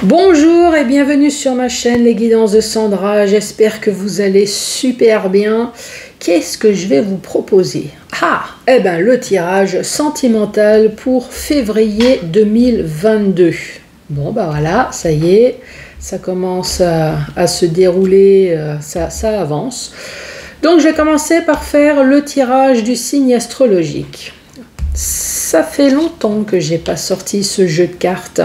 Bonjour et bienvenue sur ma chaîne Les Guidances de Sandra, j'espère que vous allez super bien. Qu'est-ce que je vais vous proposer? Le tirage sentimental pour février 2022. Bon voilà, ça y est, ça commence à se dérouler, ça avance. Donc je vais commencer par faire le tirage du signe astrologique. Ça fait longtemps que j'ai pas sorti ce jeu de cartes.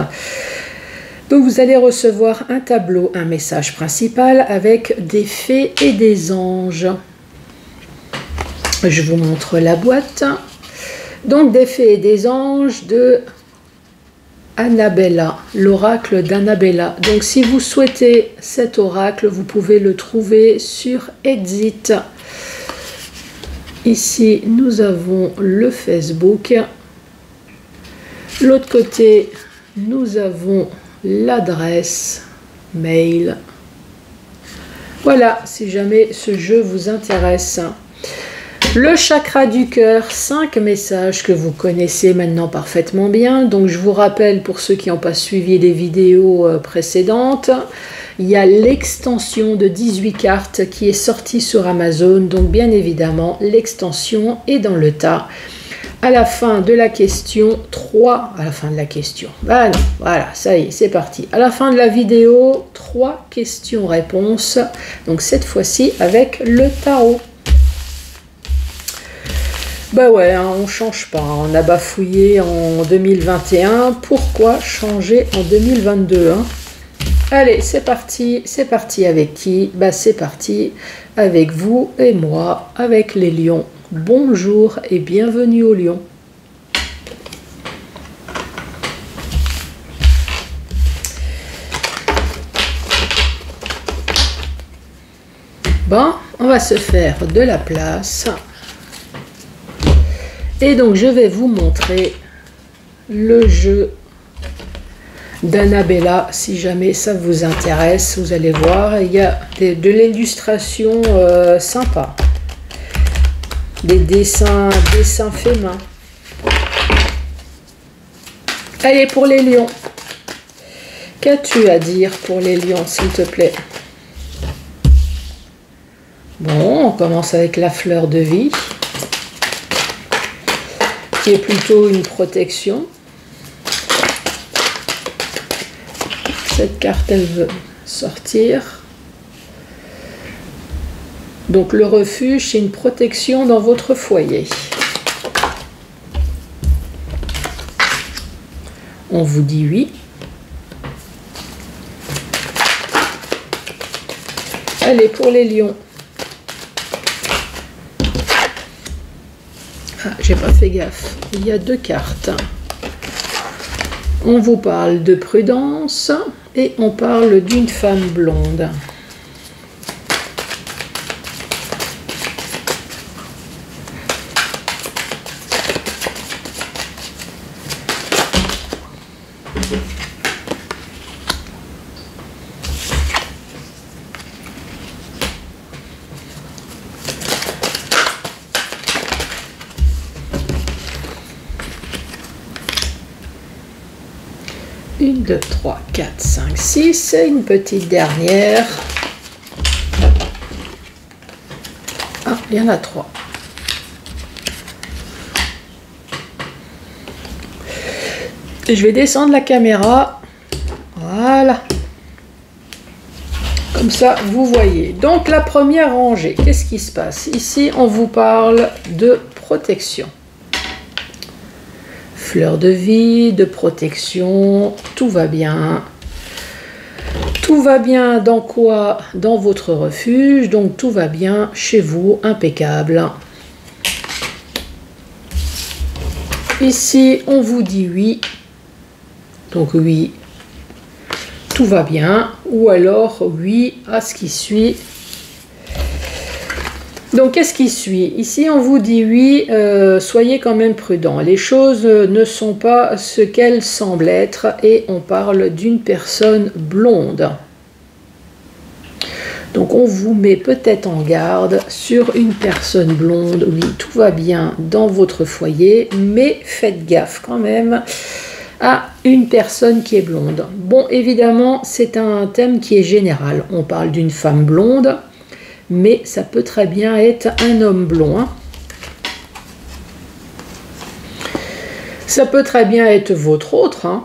Donc vous allez recevoir un tableau, un message principal avec des fées et des anges. Je vous montre la boîte. Donc des fées et des anges de Annabella, l'oracle d'Annabella. Donc si vous souhaitez cet oracle, vous pouvez le trouver sur Exit. Ici, nous avons le Facebook. L'autre côté, nous avons l'adresse mail. Voilà, si jamais ce jeu vous intéresse. Le chakra du cœur, 5 messages que vous connaissez maintenant parfaitement bien. Donc je vous rappelle, pour ceux qui n'ont pas suivi les vidéos précédentes, il y a l'extension de 18 cartes qui est sortie sur Amazon. Donc bien évidemment, l'extension est dans le tas. À la fin de la question 3, à la fin de la question, voilà, ça y est, c'est parti. À la fin de la vidéo, 3 questions-réponses. Donc cette fois-ci avec le tarot. Bah ouais, hein, on change pas, on a bafouillé en 2021, pourquoi changer en 2022 hein? Allez, c'est parti avec qui? Bah c'est parti avec vous et moi, avec les lions. Bonjour et bienvenue aux lions. Bon, on va se faire de la place. Et donc, je vais vous montrer le jeu d'Annabella. Si jamais ça vous intéresse, vous allez voir, il y a de l'illustration sympa. Des dessins faits main. Allez, pour les lions. Qu'as-tu à dire pour les lions, s'il te plaît? Bon, on commence avec la fleur de vie, qui est plutôt une protection. Cette carte, elle veut sortir. Donc le refuge, c'est une protection dans votre foyer. On vous dit oui. Allez, pour les lions. J'ai pas fait gaffe. Il y a 2 cartes. On vous parle de prudence et on parle d'une femme blonde. Une, 2, 3, 4, 5, 6 et une petite dernière. Ah, il y en a 3. Et je vais descendre la caméra. Voilà. Comme ça, vous voyez. Donc, la première rangée, qu'est-ce qui se passe? Ici, on vous parle de protection. Fleur de vie, de protection, tout va bien. Tout va bien dans quoi? Dans votre refuge, donc tout va bien chez vous, impeccable. Ici, on vous dit oui. Donc oui, tout va bien. Ou alors oui à ce qui suit. Donc, qu'est-ce qui suit? Ici, on vous dit oui, soyez quand même prudent. Les choses ne sont pas ce qu'elles semblent être et on parle d'une personne blonde. Donc, on vous met peut-être en garde sur une personne blonde. Oui, tout va bien dans votre foyer, mais faites gaffe quand même à une personne qui est blonde. Bon, évidemment, c'est un thème qui est général. On parle d'une femme blonde, mais ça peut très bien être un homme blond. Hein. Ça peut très bien être votre autre. Hein.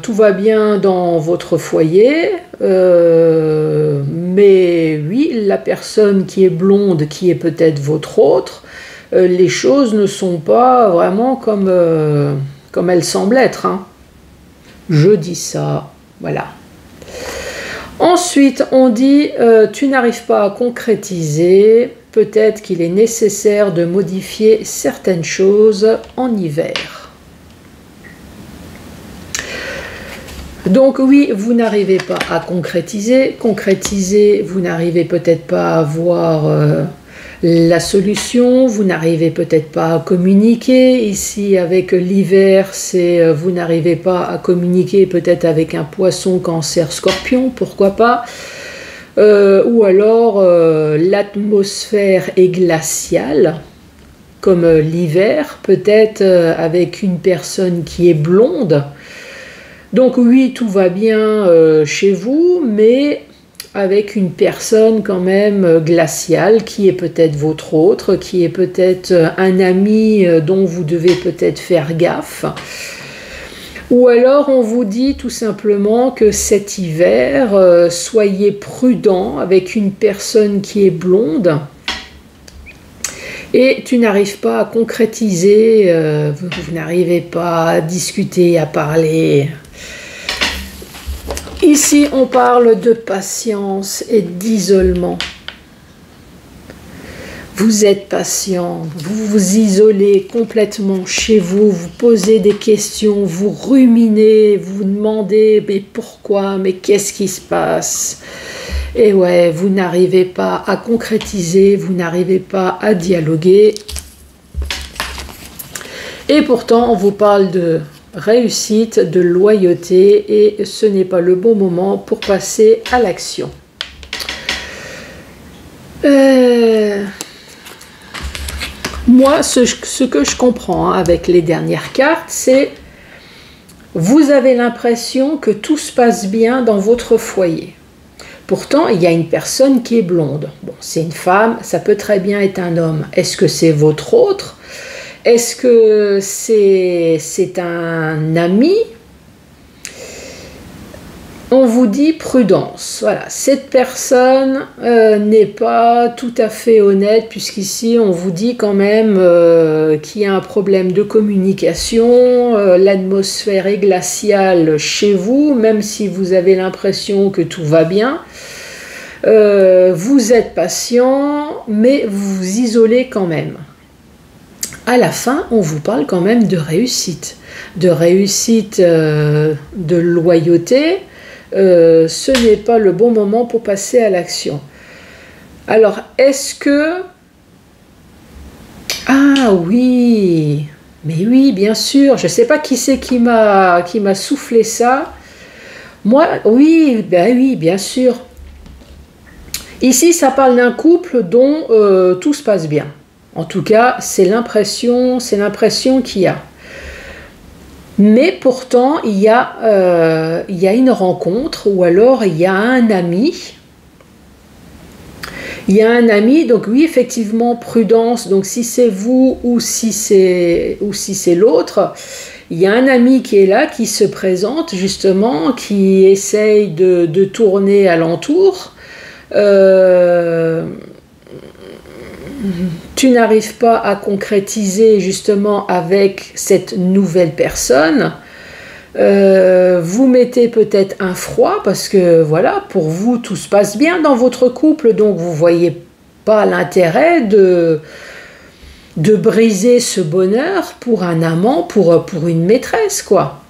Tout va bien dans votre foyer, mais oui, la personne qui est blonde, qui est peut-être votre autre, les choses ne sont pas vraiment comme elles semblent être. Hein. Je dis ça, voilà. Ensuite, on dit tu n'arrives pas à concrétiser, peut-être qu'il est nécessaire de modifier certaines choses en hiver. Donc oui, vous n'arrivez pas à concrétiser. Concrétiser, vous n'arrivez peut-être pas à voir la solution, vous n'arrivez peut-être pas à communiquer. Ici, avec l'hiver, c'est vous n'arrivez pas à communiquer peut-être avec un poisson, cancer, scorpion, pourquoi pas. Ou alors, l'atmosphère est glaciale, comme l'hiver, peut-être avec une personne qui est blonde. Donc oui, tout va bien chez vous, mais avec une personne quand même glaciale, qui est peut-être votre autre, qui est peut-être un ami dont vous devez peut-être faire gaffe. Ou alors on vous dit tout simplement que cet hiver, soyez prudent avec une personne qui est blonde, et tu n'arrives pas à concrétiser, vous n'arrivez pas à discuter, à parler. Ici, on parle de patience et d'isolement. Vous êtes patient, vous vous isolez complètement chez vous, vous posez des questions, vous ruminez, vous demandez mais pourquoi, mais qu'est-ce qui se passe? Et ouais, vous n'arrivez pas à concrétiser, vous n'arrivez pas à dialoguer. Et pourtant, on vous parle de réussite, de loyauté, et ce n'est pas le bon moment pour passer à l'action. Moi, ce que je comprends avec les dernières cartes, c'est vous avez l'impression que tout se passe bien dans votre foyer. Pourtant, il y a une personne qui est blonde. Bon, c'est une femme, ça peut très bien être un homme. Est-ce que c'est votre autre ? Est-ce que c'est un ami? On vous dit prudence. Voilà, cette personne n'est pas tout à fait honnête, puisqu'ici on vous dit quand même qu'il y a un problème de communication, l'atmosphère est glaciale chez vous, même si vous avez l'impression que tout va bien. Vous êtes patient, mais vous vous isolez quand même. À la fin, on vous parle quand même de réussite, de loyauté. Ce n'est pas le bon moment pour passer à l'action. Alors, est-ce que... Ah oui, mais oui, bien sûr, je ne sais pas qui c'est qui m'a soufflé ça. Moi, oui, ben oui, bien sûr. Ici, ça parle d'un couple dont tout se passe bien. En tout cas, c'est l'impression qu'il y a. Mais pourtant, il y a une rencontre, ou alors il y a un ami. Il y a un ami, donc oui, effectivement, prudence. Donc si c'est vous ou si c'est l'autre, il y a un ami qui est là, qui se présente justement, qui essaye de tourner alentour. Tu n'arrives pas à concrétiser justement avec cette nouvelle personne, vous mettez peut-être un froid parce que voilà, pour vous tout se passe bien dans votre couple, donc vous ne voyez pas l'intérêt de briser ce bonheur pour un amant, pour une maîtresse, quoi.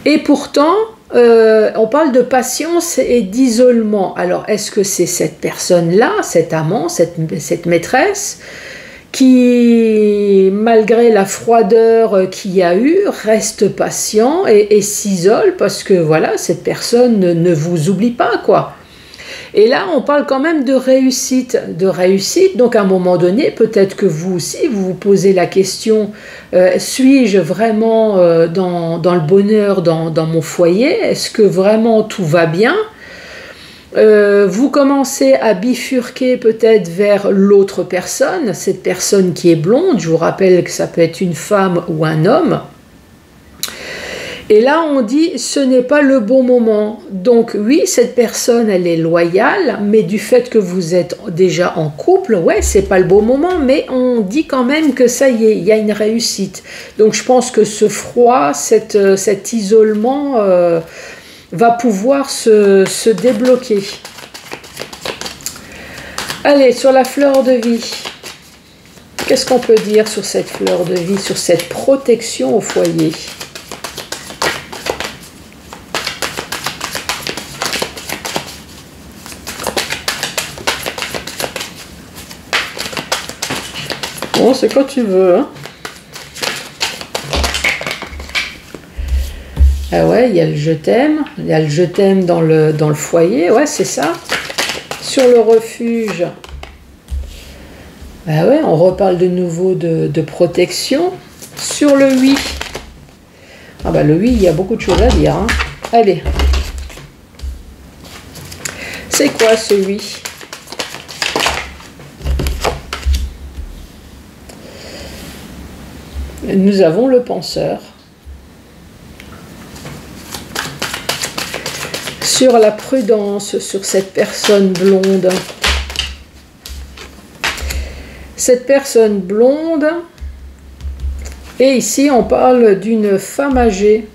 Et pourtant, on parle de patience et d'isolement. Alors, est-ce que c'est cette personne-là, cet amant, cette maîtresse, qui, malgré la froideur qu'il y a eu, reste patient et s'isole parce que, voilà, cette personne ne vous oublie pas, quoi. Et là, on parle quand même de réussite. De réussite, donc à un moment donné, peut-être que vous aussi, vous vous posez la question, suis-je vraiment dans le bonheur, dans mon foyer? Est-ce que vraiment tout va bien? Vous commencez à bifurquer peut-être vers l'autre personne, cette personne qui est blonde. Je vous rappelle que ça peut être une femme ou un homme. Et là, on dit, ce n'est pas le bon moment. Donc oui, cette personne, elle est loyale, mais du fait que vous êtes déjà en couple, ouais, c'est pas le bon moment, mais on dit quand même que ça y est, il y a une réussite. Donc je pense que ce froid, cet isolement va pouvoir se débloquer. Allez, sur la fleur de vie. Qu'est-ce qu'on peut dire sur cette fleur de vie, sur cette protection au foyer ? Bon, c'est quand tu veux, hein. Ah ouais, il y a le je t'aime. Il y a le je t'aime dans le foyer. Ouais, c'est ça. Sur le refuge. Ah ouais, on reparle de nouveau de protection. Sur le oui. Ah bah le oui, il y a beaucoup de choses à dire, hein. Allez. C'est quoi ce oui ? Nous avons le penseur. Sur la prudence, sur cette personne blonde. Cette personne blonde, et ici on parle d'une femme âgée.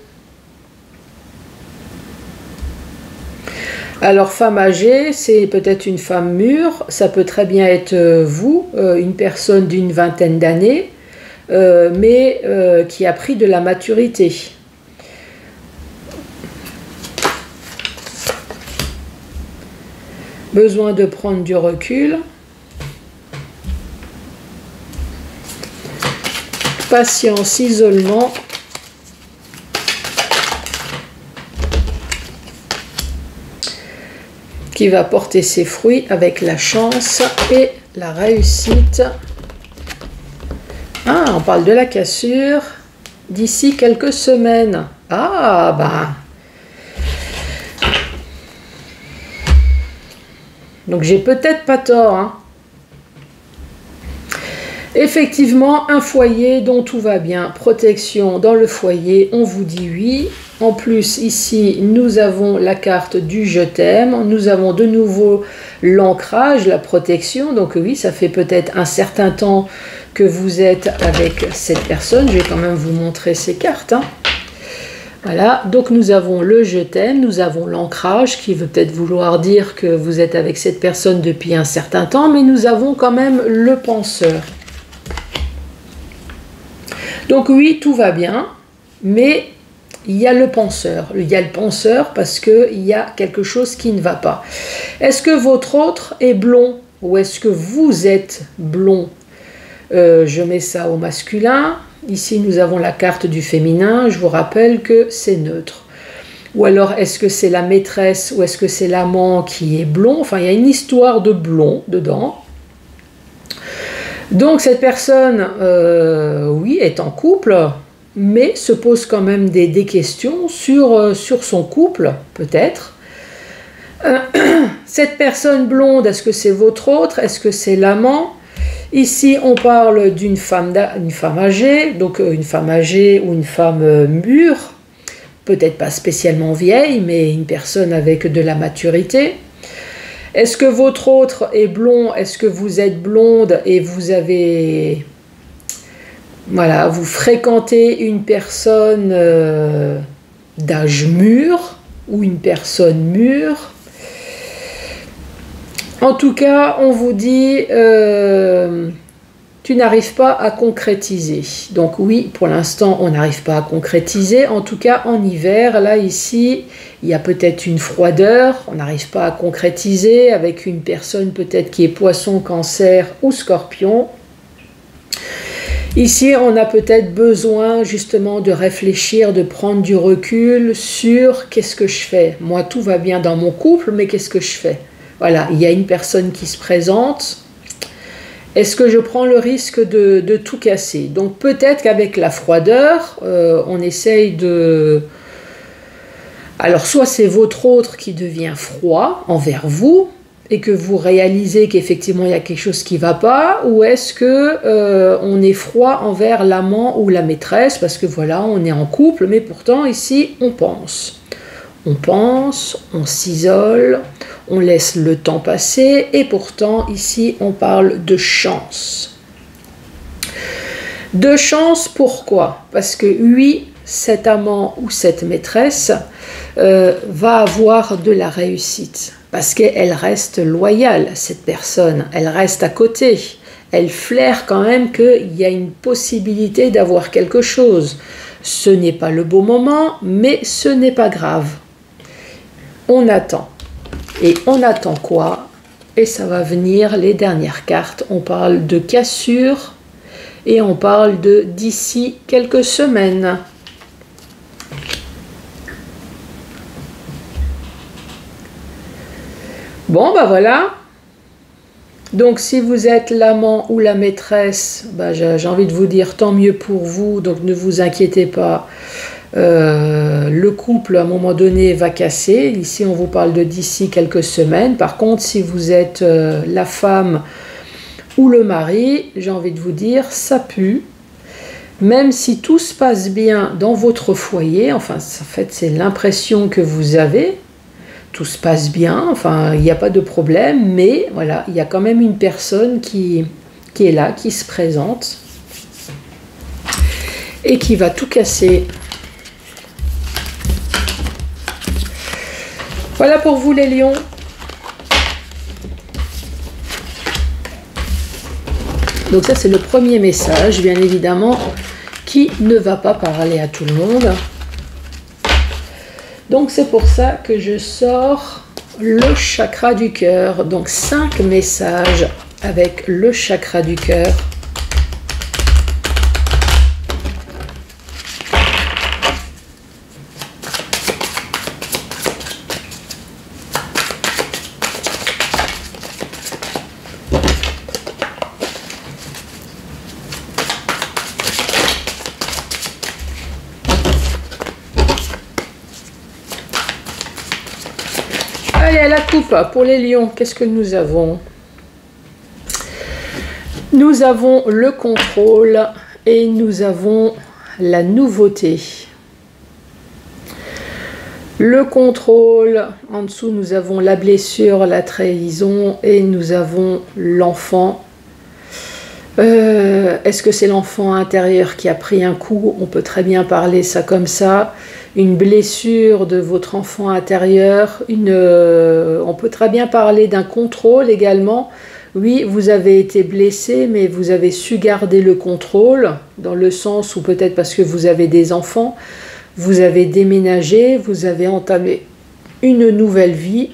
Alors femme âgée, c'est peut-être une femme mûre, ça peut très bien être vous, une personne d'une vingtaine d'années, mais qui a pris de la maturité. Besoin de prendre du recul. Patience, isolement. Qui va porter ses fruits avec la chance et la réussite. Ah, on parle de la cassure d'ici quelques semaines. Ah, bah. Donc j'ai peut-être pas tort, hein. Effectivement, un foyer dont tout va bien, protection dans le foyer, on vous dit oui. En plus, ici, nous avons la carte du je t'aime, nous avons de nouveau l'ancrage, la protection. Donc oui, ça fait peut-être un certain temps que vous êtes avec cette personne. Je vais quand même vous montrer ces cartes, hein. Voilà, donc nous avons le je t'aime, nous avons l'ancrage qui veut peut-être vouloir dire que vous êtes avec cette personne depuis un certain temps, mais nous avons quand même le penseur. Donc oui, tout va bien, mais il y a le penseur. Il y a le penseur parce qu'il y a quelque chose qui ne va pas. Est-ce que votre autre est blond ou est-ce que vous êtes blond? Je mets ça au masculin. Ici, nous avons la carte du féminin. Je vous rappelle que c'est neutre. Ou alors, est-ce que c'est la maîtresse ou est-ce que c'est l'amant qui est blond? Enfin, il y a une histoire de blond dedans. Donc, cette personne, oui, est en couple, mais se pose quand même des questions sur son couple, peut-être. Cette personne blonde, est-ce que c'est votre autre? Est-ce que c'est l'amant? Ici, on parle d'une femme âgée, donc une femme âgée ou une femme mûre, peut-être pas spécialement vieille, mais une personne avec de la maturité. Est-ce que votre autre est blond? Est-ce que vous êtes blonde et vous avez... Voilà, vous fréquentez une personne d'âge mûr ou une personne mûre? En tout cas, on vous dit, tu n'arrives pas à concrétiser. Donc oui, pour l'instant, on n'arrive pas à concrétiser. En tout cas, en hiver, là, ici, il y a peut-être une froideur. On n'arrive pas à concrétiser avec une personne peut-être qui est poisson, cancer ou scorpion. Ici, on a peut-être besoin justement de réfléchir, de prendre du recul sur qu'est-ce que je fais. Moi, tout va bien dans mon couple, mais qu'est-ce que je fais? Voilà, il y a une personne qui se présente. Est-ce que je prends le risque de tout casser? Donc peut-être qu'avec la froideur, on essaye de... Alors soit c'est votre autre qui devient froid envers vous, et que vous réalisez qu'effectivement il y a quelque chose qui ne va pas, ou est-ce que on est froid envers l'amant ou la maîtresse, parce que voilà, on est en couple, mais pourtant ici on pense. On pense, on s'isole, on laisse le temps passer, et pourtant ici on parle de chance. De chance, pourquoi? Parce que oui, cet amant ou cette maîtresse va avoir de la réussite. Parce qu'elle reste loyale, cette personne, elle reste à côté, elle flaire quand même qu'il y a une possibilité d'avoir quelque chose. Ce n'est pas le beau moment, mais ce n'est pas grave. On attend. Et on attend quoi? Et ça va venir, les dernières cartes, on parle de cassure et on parle de d'ici quelques semaines. Bon, ben voilà. Donc, si vous êtes l'amant ou la maîtresse, ben, j'ai envie de vous dire tant mieux pour vous. Donc, ne vous inquiétez pas. Le couple, à un moment donné, va casser. Ici, on vous parle de d'ici quelques semaines. Par contre, si vous êtes la femme ou le mari, j'ai envie de vous dire, ça pue. Même si tout se passe bien dans votre foyer, enfin, en fait, c'est l'impression que vous avez. Tout se passe bien, enfin, il n'y a pas de problème, mais voilà, il y a quand même une personne qui est là, qui se présente et qui va tout casser. Voilà pour vous les lions. Donc ça, c'est le premier message, bien évidemment, qui ne va pas parler à tout le monde. Donc c'est pour ça que je sors le chakra du cœur. Donc 5 messages avec le chakra du cœur. Allez, à la coupe, pour les lions, qu'est-ce que nous avons? Nous avons le contrôle et nous avons la nouveauté. Le contrôle, en dessous nous avons la blessure, la trahison et nous avons l'enfant. Est-ce que c'est l'enfant intérieur qui a pris un coup? On peut très bien parler ça comme ça. Une blessure de votre enfant intérieur, on peut très bien parler d'un contrôle également. Oui, vous avez été blessé, mais vous avez su garder le contrôle, dans le sens où peut-être parce que vous avez des enfants, vous avez déménagé, vous avez entamé une nouvelle vie,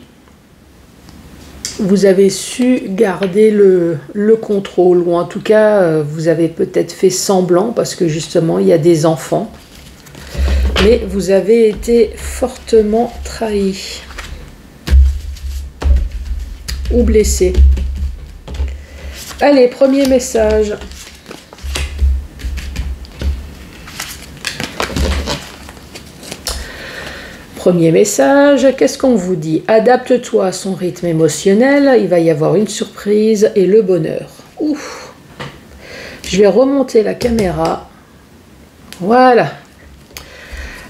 vous avez su garder le contrôle, ou en tout cas, vous avez peut-être fait semblant, parce que justement, il y a des enfants. Mais vous avez été fortement trahi ou blessé. Allez, premier message. Premier message, qu'est-ce qu'on vous dit? Adapte-toi à son rythme émotionnel, il va y avoir une surprise et le bonheur. Ouf. Je vais remonter la caméra. Voilà.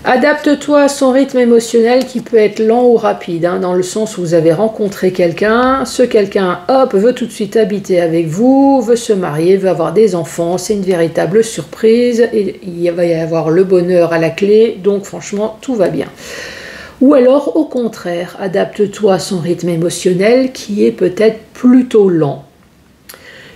Adapte-toi à son rythme émotionnel qui peut être lent ou rapide, hein, dans le sens où vous avez rencontré quelqu'un, ce quelqu'un, hop, veut tout de suite habiter avec vous, veut se marier, veut avoir des enfants, c'est une véritable surprise, et il va y avoir le bonheur à la clé, donc franchement, tout va bien. Ou alors, au contraire, adapte-toi à son rythme émotionnel qui est peut-être plutôt lent.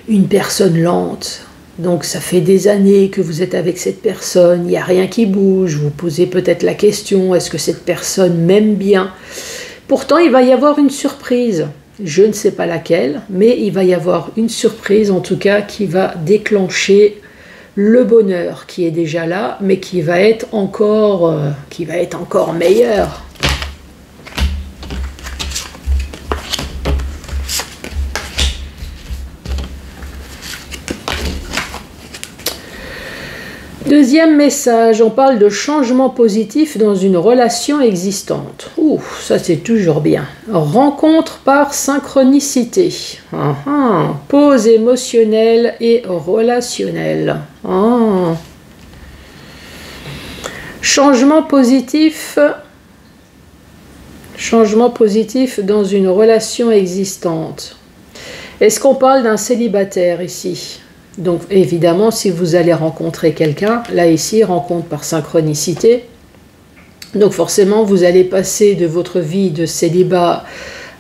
Une personne lente. Donc ça fait des années que vous êtes avec cette personne, il n'y a rien qui bouge, vous posez peut-être la question, est-ce que cette personne m'aime bien? Pourtant il va y avoir une surprise, je ne sais pas laquelle, mais il va y avoir une surprise en tout cas qui va déclencher le bonheur qui est déjà là, mais qui va être encore meilleur. Deuxième message, on parle de changement positif dans une relation existante. Ouh, ça c'est toujours bien. Rencontre par synchronicité. Pause émotionnelle et relationnelle. Changement positif dans une relation existante. Est-ce qu'on parle d'un célibataire ici ? Donc évidemment, si vous allez rencontrer quelqu'un, là ici, rencontre par synchronicité. Donc forcément, vous allez passer de votre vie de célibat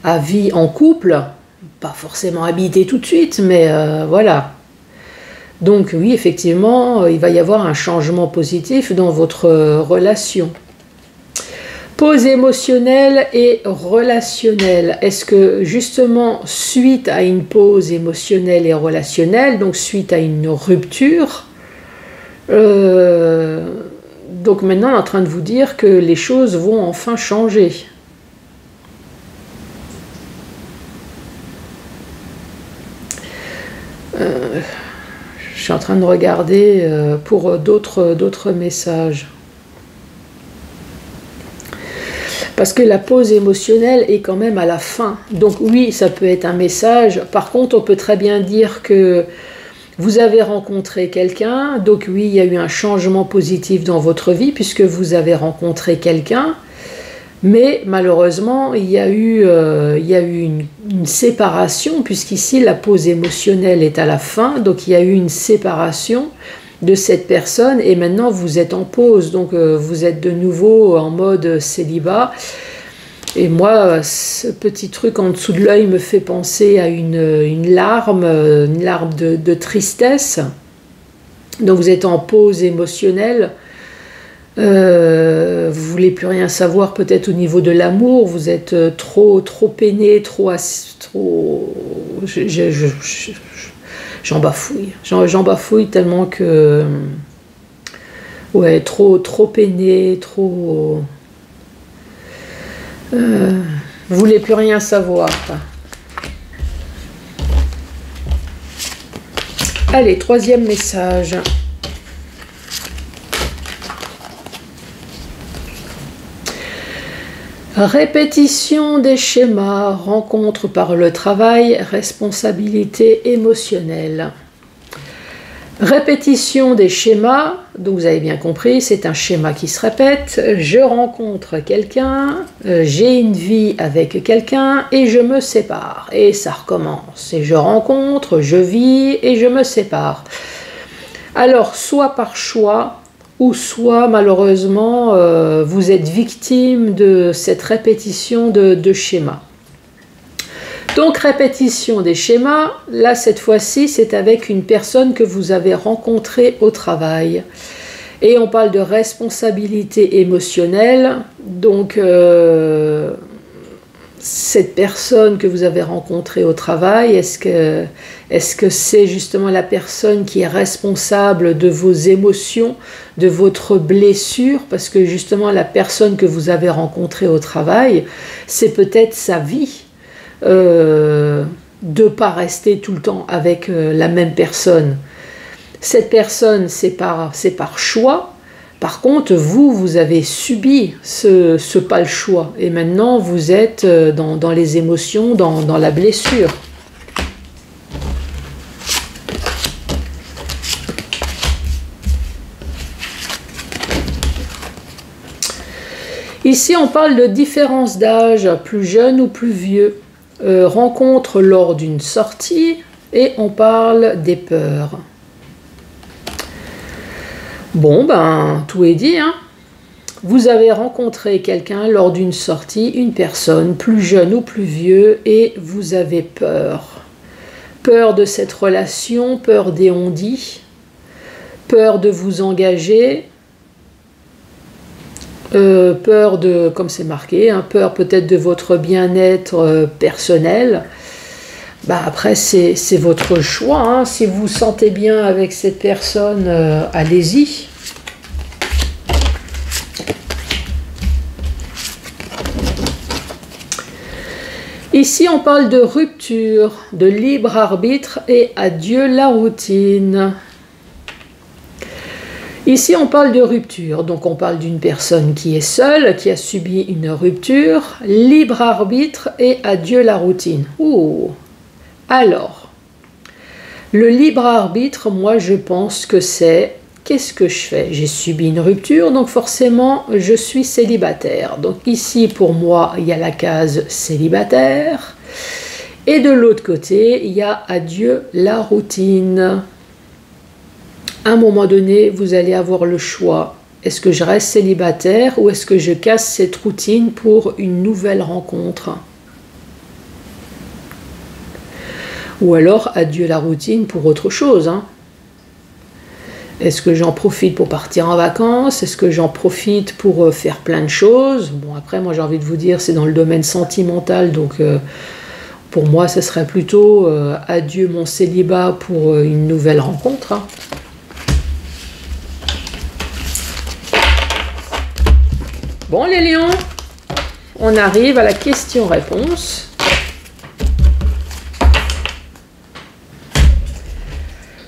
à vie en couple. Pas forcément habiter tout de suite, mais voilà. Donc oui, effectivement, il va y avoir un changement positif dans votre relation. Pause émotionnelle et relationnelle. Est-ce que justement, suite à une pause émotionnelle et relationnelle, donc suite à une rupture, donc maintenant on est en train de vous dire que les choses vont enfin changer. Je suis en train de regarder pour d'autres messages. Parce que la pause émotionnelle est quand même à la fin. Donc oui, ça peut être un message. Par contre, on peut très bien dire que vous avez rencontré quelqu'un. Donc oui, il y a eu un changement positif dans votre vie puisque vous avez rencontré quelqu'un. Mais malheureusement, il y a eu une séparation puisqu'ici, la pause émotionnelle est à la fin. Donc il y a eu une séparation de cette personne et maintenant vous êtes en pause, donc vous êtes de nouveau en mode célibat. Et moi, ce petit truc en dessous de l'œil me fait penser à une larme de tristesse. Donc vous êtes en pause émotionnelle, vous voulez plus rien savoir peut-être au niveau de l'amour, vous êtes trop peiné, j'en bafouille tellement que ouais, trop peiné, trop vous voulez plus rien savoir. Allez, troisième message. Répétition des schémas, rencontre par le travail, responsabilité émotionnelle. Répétition des schémas, donc vous avez bien compris, c'est un schéma qui se répète. Je rencontre quelqu'un, j'ai une vie avec quelqu'un et je me sépare. Et ça recommence. Et je rencontre, je vis et je me sépare. Alors, soit par choix, ou soit malheureusement vous êtes victime de cette répétition de schémas. Donc répétition des schémas, là cette fois-ci c'est avec une personne que vous avez rencontrée au travail. Et on parle de responsabilité émotionnelle, donc cette personne que vous avez rencontrée au travail, est-ce que c'est justement la personne qui est responsable de vos émotions, de votre blessure? Parce que justement la personne que vous avez rencontrée au travail, c'est peut-être sa vie, de ne pas rester tout le temps avec la même personne. Cette personne, c'est par choix. Par contre, vous avez subi ce pas le choix. Et maintenant, vous êtes dans les émotions, dans la blessure. Ici, on parle de différence d'âge, plus jeune ou plus vieux. Rencontre lors d'une sortie et on parle des peurs. Bon, ben, tout est dit, hein. Vous avez rencontré quelqu'un lors d'une sortie, une personne, plus jeune ou plus vieux, et vous avez peur. Peur de cette relation, peur des on-dit, peur de vous engager, peur de, comme c'est marqué, hein, peur peut-être de votre bien-être personnel. Bah après, c'est votre choix. Hein. Si vous vous sentez bien avec cette personne, allez-y. Ici, on parle de rupture, de libre arbitre et adieu la routine. Ici, on parle de rupture. Donc, on parle d'une personne qui est seule, qui a subi une rupture, libre arbitre et adieu la routine. Ouh. Alors, le libre arbitre, moi, je pense que c'est... Qu'est-ce que je fais? J'ai subi une rupture, donc forcément, je suis célibataire. Donc ici, pour moi, il y a la case célibataire. Et de l'autre côté, il y a adieu la routine. À un moment donné, vous allez avoir le choix. Est-ce que je reste célibataire ou est-ce que je casse cette routine pour une nouvelle rencontre? Ou alors, adieu la routine pour autre chose, hein. Est-ce que j'en profite pour partir en vacances? Est-ce que j'en profite pour faire plein de choses? Bon, après, moi, j'ai envie de vous dire, c'est dans le domaine sentimental, donc pour moi, ce serait plutôt adieu mon célibat pour une nouvelle rencontre, hein. Bon, les lions, on arrive à la question-réponse.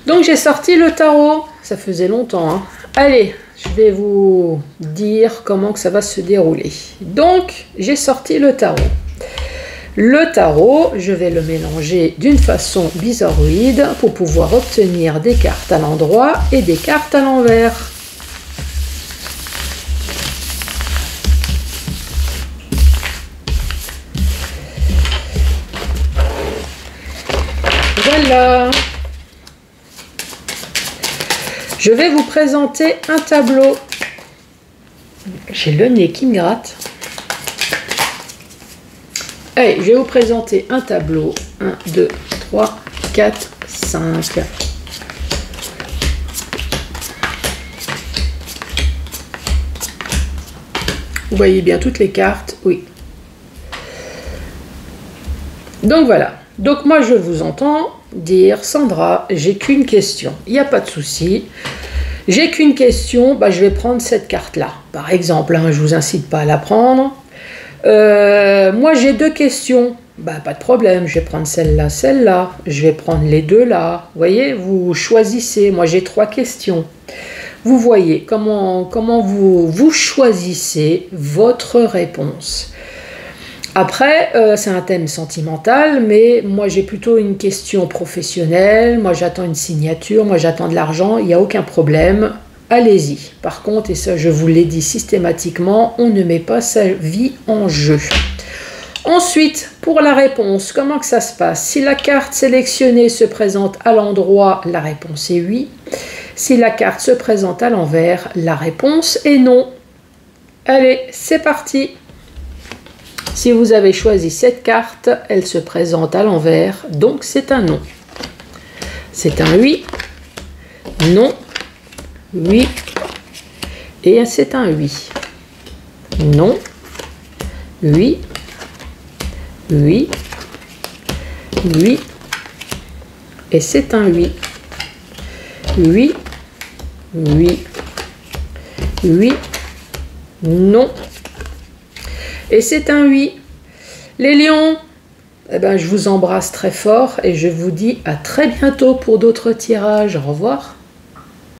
Donc, j'ai sorti le tarot. Ça faisait longtemps, hein. Allez, je vais vous dire comment que ça va se dérouler. Donc, j'ai sorti le tarot. Le tarot, je vais le mélanger d'une façon bizarroïde pour pouvoir obtenir des cartes à l'endroit et des cartes à l'envers. Voilà. Je vais vous présenter un tableau. J'ai le nez qui me gratte. Allez, je vais vous présenter un tableau. 1, 2, 3, 4, 5. Vous voyez bien toutes les cartes? Oui. Donc voilà. Donc moi je vous entends dire, Sandra, j'ai qu'une question. Il n'y a pas de souci. J'ai qu'une question, bah, je vais prendre cette carte-là. Par exemple, hein, je ne vous incite pas à la prendre. Moi j'ai deux questions. Bah, pas de problème, je vais prendre celle-là, celle-là. Je vais prendre les deux là. Vous voyez, vous choisissez. Moi j'ai trois questions. Vous voyez comment vous choisissez votre réponse. Après, c'est un thème sentimental, mais moi j'ai plutôt une question professionnelle, moi j'attends une signature, moi j'attends de l'argent, il n'y a aucun problème, allez-y. Par contre, et ça je vous l'ai dit systématiquement, on ne met pas sa vie en jeu. Ensuite, pour la réponse, comment que ça se passe? Si la carte sélectionnée se présente à l'endroit, la réponse est oui. Si la carte se présente à l'envers, la réponse est non. Allez, c'est parti! Si vous avez choisi cette carte, elle se présente à l'envers, donc c'est un non. C'est un oui, non, oui, et c'est un oui. Non, oui, oui, oui, et c'est un oui. Oui, oui, oui, non. Et c'est un oui. Les lions, eh ben, je vous embrasse très fort et je vous dis à très bientôt pour d'autres tirages. Au revoir.